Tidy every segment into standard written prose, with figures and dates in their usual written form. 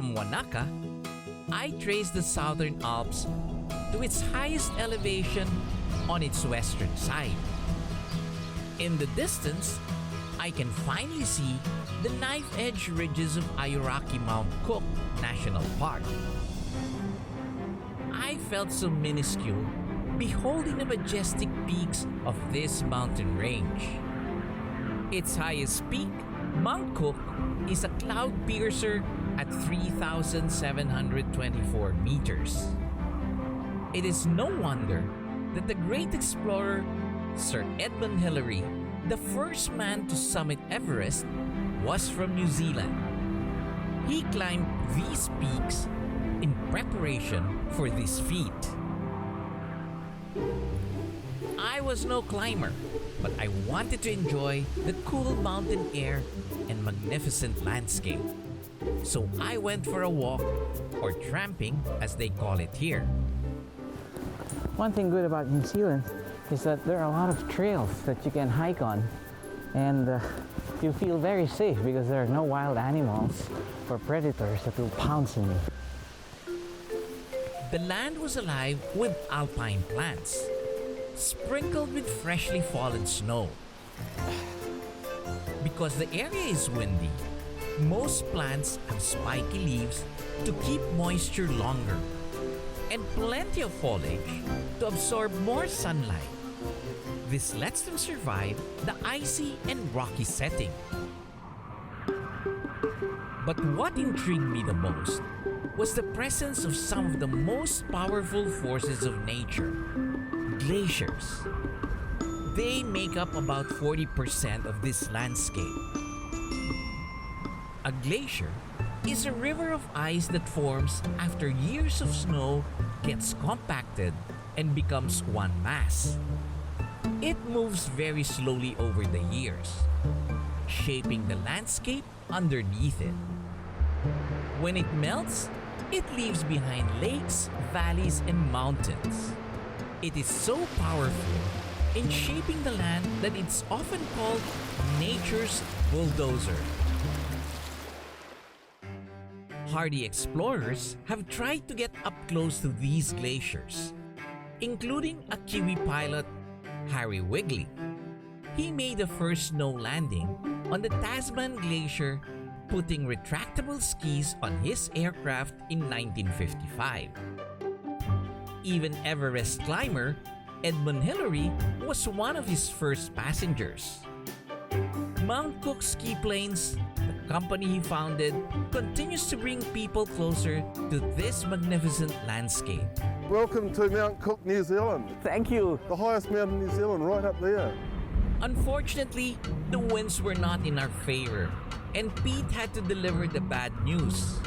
From Wanaka, I traced the Southern Alps to its highest elevation on its western side. In the distance, I can finally see the knife-edge ridges of Aoraki Mount Cook National Park. I felt so minuscule beholding the majestic peaks of this mountain range. Its highest peak, Mount Cook, is a cloud piercer at 3,724 meters. It is no wonder that the great explorer Sir Edmund Hillary, the first man to summit Everest, was from New Zealand. He climbed these peaks in preparation for this feat. I was no climber, but I wanted to enjoy the cool mountain air and magnificent landscape. So I went for a walk, or tramping as they call it here. One thing good about New Zealand is that there are a lot of trails that you can hike on, and you feel very safe because there are no wild animals or predators that will pounce on you. The land was alive with alpine plants, sprinkled with freshly fallen snow. Because the area is windy, most plants have spiky leaves to keep moisture longer, and plenty of foliage to absorb more sunlight. This lets them survive the icy and rocky setting. But what intrigued me the most was the presence of some of the most powerful forces of nature, glaciers. They make up about 40% of this landscape. A glacier is a river of ice that forms after years of snow gets compacted and becomes one mass. It moves very slowly over the years, shaping the landscape underneath it. When it melts, it leaves behind lakes, valleys, and mountains. It is so powerful in shaping the land that it's often called nature's bulldozer. Hardy explorers have tried to get up close to these glaciers, including a Kiwi pilot, Harry Wigley. He made the first snow landing on the Tasman Glacier, putting retractable skis on his aircraft in 1955. Even Everest climber Edmund Hillary was one of his first passengers. Mount Cook Ski Plains, the company he founded, continues to bring people closer to this magnificent landscape. Welcome to Mount Cook, New Zealand. Thank you. The highest mountain in New Zealand, right up there. Unfortunately, the winds were not in our favor, and Pete had to deliver the bad news.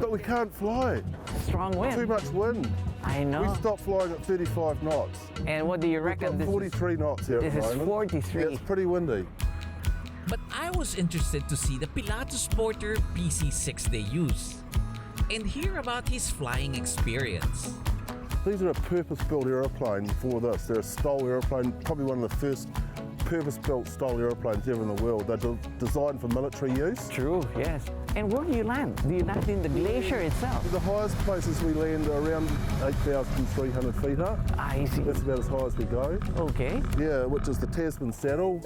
But we can't fly. Strong wind. Too much wind. I know. We stopped flying at 35 knots. And what do you We've reckon? got 43 knots here This at the is moment. 43. Yeah, it's pretty windy. But I was interested to see the Pilatus Porter PC-6 they use and hear about his flying experience. These are a purpose-built aeroplane for this. They're a STOL aeroplane, probably one of the first purpose-built STOL aeroplanes ever in the world. They're designed for military use. True, yes. And where do you land? Do you land in the glacier itself? The highest places we land are around 8,300 feet up. I see. That's about as high as we go. Okay. Yeah, which is the Tasman Saddle.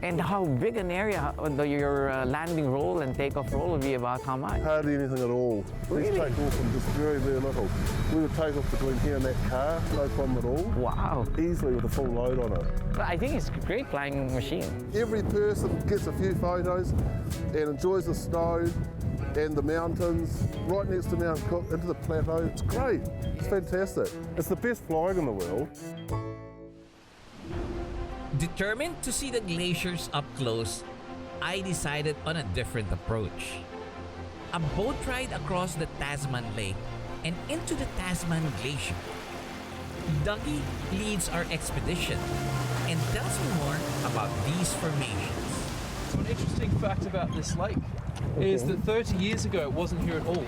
And how big an area your landing roll and takeoff roll would be about how much? Hardly anything at all. Really? These take off from just very, very little. We would take off between here and that car, no problem at all. Wow. Easily with a full load on it. But I think it's a great flying machine. Every person gets a few photos and enjoys the snow and the mountains right next to Mount Cook, into the plateau. It's great. It's fantastic. It's the best flying in the world. Determined to see the glaciers up close, I decided on a different approach. A boat ride across the Tasman Lake and into the Tasman Glacier. Dougie leads our expedition and tells me more about these formations. So an interesting fact about this lake is that 30 years ago it wasn't here at all.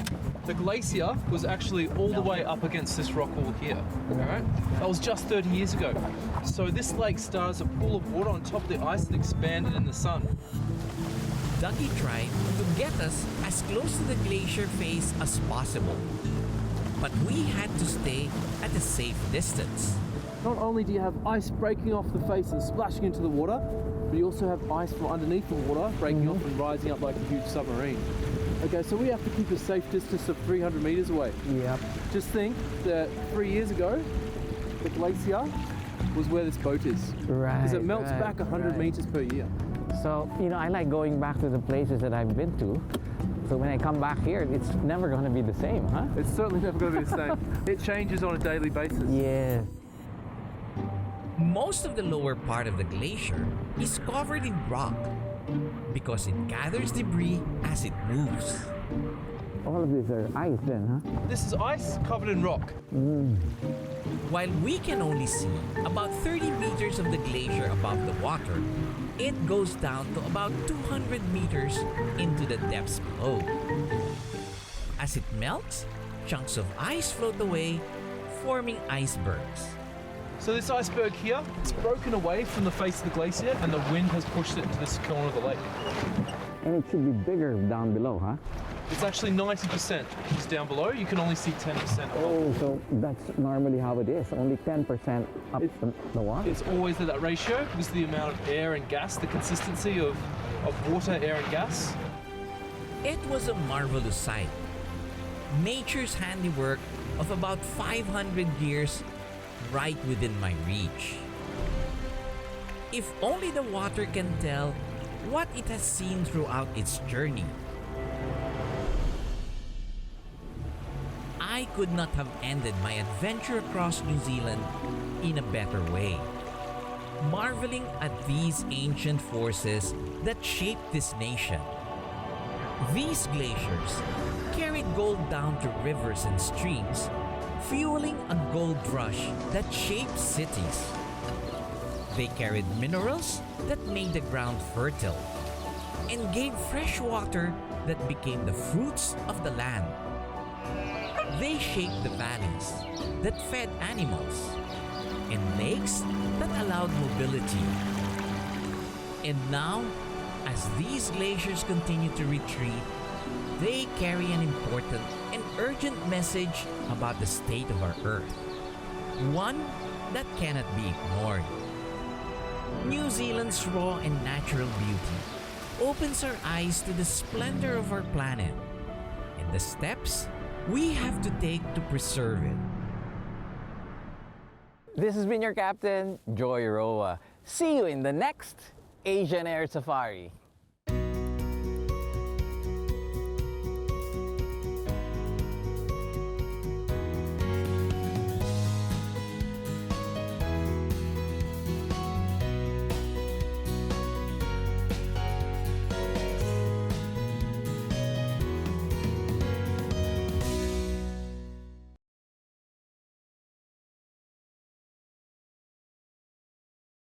The glacier was actually all the way up against this rock wall here. Alright? That was just 30 years ago. So this lake started as a pool of water on top of the ice and expanded in the sun. Dougie tried to get us as close to the glacier face as possible. But we had to stay at a safe distance. Not only do you have ice breaking off the face and splashing into the water, but you also have ice from underneath the water breaking off and rising up like a huge submarine. Okay, so we have to keep a safe distance of 300 meters away. Yep. Just think that 3 years ago, the glacier was where this boat is. Right. Because it melts back 100 meters per year. So, you know, I like going back to the places that I've been to. So when I come back here, it's never going to be the same, huh? It's certainly never going to be the same. It changes on a daily basis. Yeah. Most of the lower part of the glacier is covered in rock because it gathers debris as it moves. All of these are ice then, huh? This is ice covered in rock. While we can only see about 30 meters of the glacier above the water, it goes down to about 200 meters into the depths below. As it melts, chunks of ice float away, forming icebergs. So this iceberg here, it's broken away from the face of the glacier and the wind has pushed it into this corner of the lake. And it should be bigger down below, huh? It's actually 90% is down below. You can only see 10% above. Oh, so that's normally how it is. Only 10% up the water. It's always at that ratio because of the amount of air and gas, the consistency of water, air and gas. It was a marvelous sight. Nature's handiwork of about 500 years right within my reach. If only the water can tell what it has seen throughout its journey. I could not have ended my adventure across New Zealand in a better way. Marveling at these ancient forces that shaped this nation. These glaciers carried gold down to rivers and streams, fueling a gold rush that shaped cities. They carried minerals that made the ground fertile and gave fresh water that became the fruits of the land. They shaped the valleys that fed animals and lakes that allowed mobility. And now, as these glaciers continue to retreat, they carry an important and urgent message about the state of our Earth. One that cannot be ignored. New Zealand's raw and natural beauty opens our eyes to the splendor of our planet and the steps we have to take to preserve it. This has been your captain, Joy Roa. See you in the next Asian Air Safari.